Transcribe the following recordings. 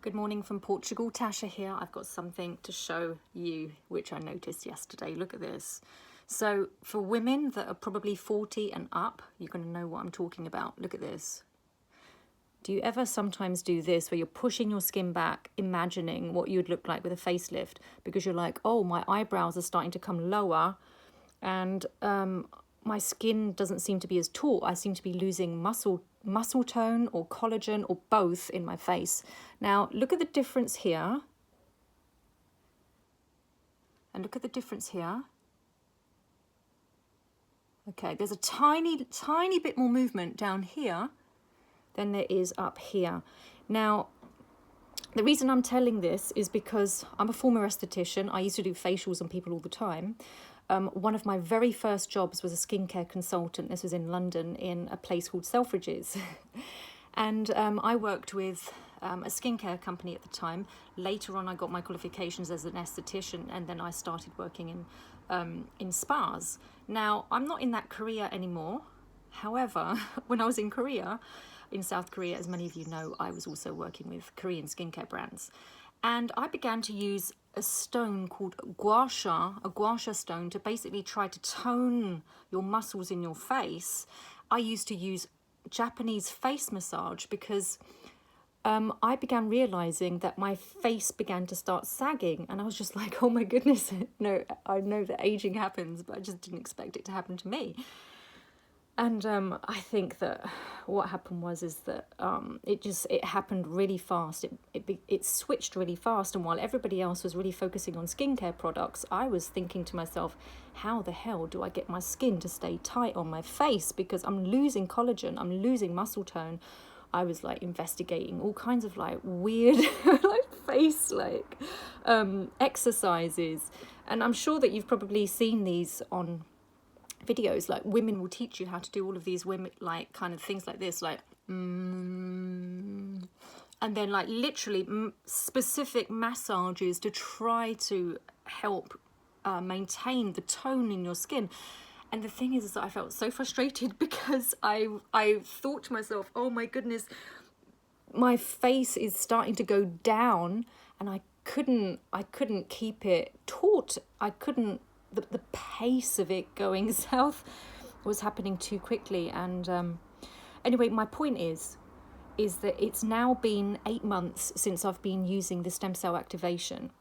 Good morning from Portugal. Tasha here. I've got something to show you, which I noticed yesterday. Look at this. So for women that are probably 40 and up, you're going to know what I'm talking about. Look at this. Do you ever sometimes do this where you're pushing your skin back, imagining what you'd look like with a facelift? Because you're like, oh, my eyebrows are starting to come lower and my skin doesn't seem to be as taut. I seem to be losing muscle tone or collagen or both in my face. Now, look at the difference here. And look at the difference here. Okay, there's a tiny bit more movement down here than there is up here. Now, the reason I'm telling this is because I'm a former esthetician. I used to do facials on people all the time. One of my very first jobs was a skincare consultant. This was in London in a place called Selfridges. And I worked with a skincare company at the time. Later on, I got my qualifications as an esthetician, and then I started working in spas. Now, I'm not in that career anymore. However, when I was in Korea, in South Korea, as many of you know, I was also working with Korean skincare brands. And I began to use a stone called guasha, a guasha stone, to basically try to tone your muscles in your face. I used to use Japanese face massage because I began realizing that my face began to start sagging, and I was just like, oh my goodness, no, I know that aging happens, but I just didn't expect it to happen to me. And I think that what happened was that it happened really fast. It switched really fast. And while everybody else was really focusing on skincare products, I was thinking to myself, how the hell do I get my skin to stay tight on my face? Because I'm losing collagen, I'm losing muscle tone. I was like investigating all kinds of like weird like face exercises. And I'm sure that you've probably seen these on videos. Like, women will teach you how to do all of these women like kind of things like this, like and then like literally specific massages to try to help maintain the tone in your skin. And the thing is that I felt so frustrated because I thought to myself, oh my goodness, my face is starting to go down, and I couldn't keep it taut. I couldn't. The pace of it going south was happening too quickly. And anyway, my point is that it's now been 8 months since I've been using the stem cell activation,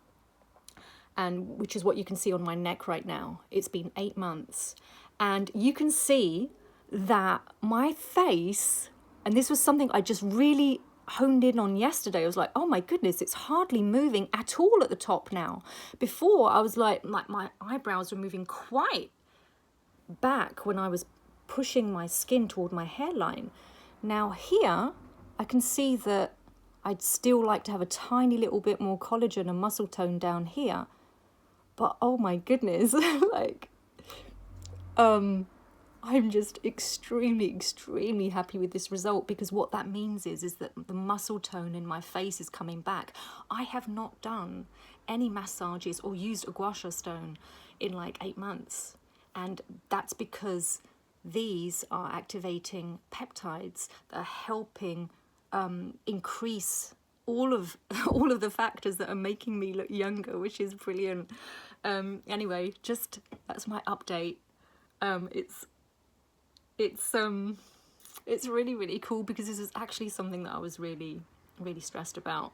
and which is what you can see on my neck right now. It's been 8 months, and you can see that my face, and this was something I just really honed in on yesterday. I was like, oh my goodness, it's hardly moving at all at the top now. Before, I was like my eyebrows were moving quite back when I was pushing my skin toward my hairline. Now here, I can see that I'd still like to have a tiny little bit more collagen and muscle tone down here. But oh my goodness, like, I'm just extremely happy with this result, because what that means is that the muscle tone in my face is coming back. I have not done any massages or used a guasha stone in like 8 months. And that's because these are activating peptides that are helping increase all of the factors that are making me look younger, which is brilliant. Anyway, just that's my update. It's really cool, because this is actually something that I was really stressed about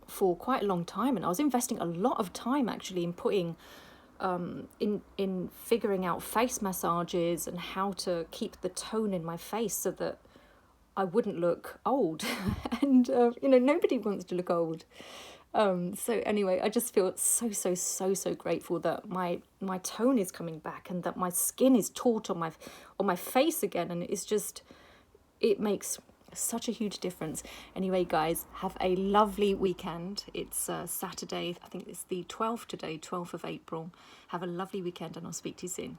for quite a long time, and I was investing a lot of time actually in putting in figuring out face massages and how to keep the tone in my face so that I wouldn't look old. And nobody wants to look old. So anyway, I just feel so grateful that my tone is coming back, and that my skin is taut on my face again, and it makes such a huge difference. Anyway, guys, have a lovely weekend. It's Saturday, I think it's the 12th today, 12th of April. Have a lovely weekend, and I'll speak to you soon.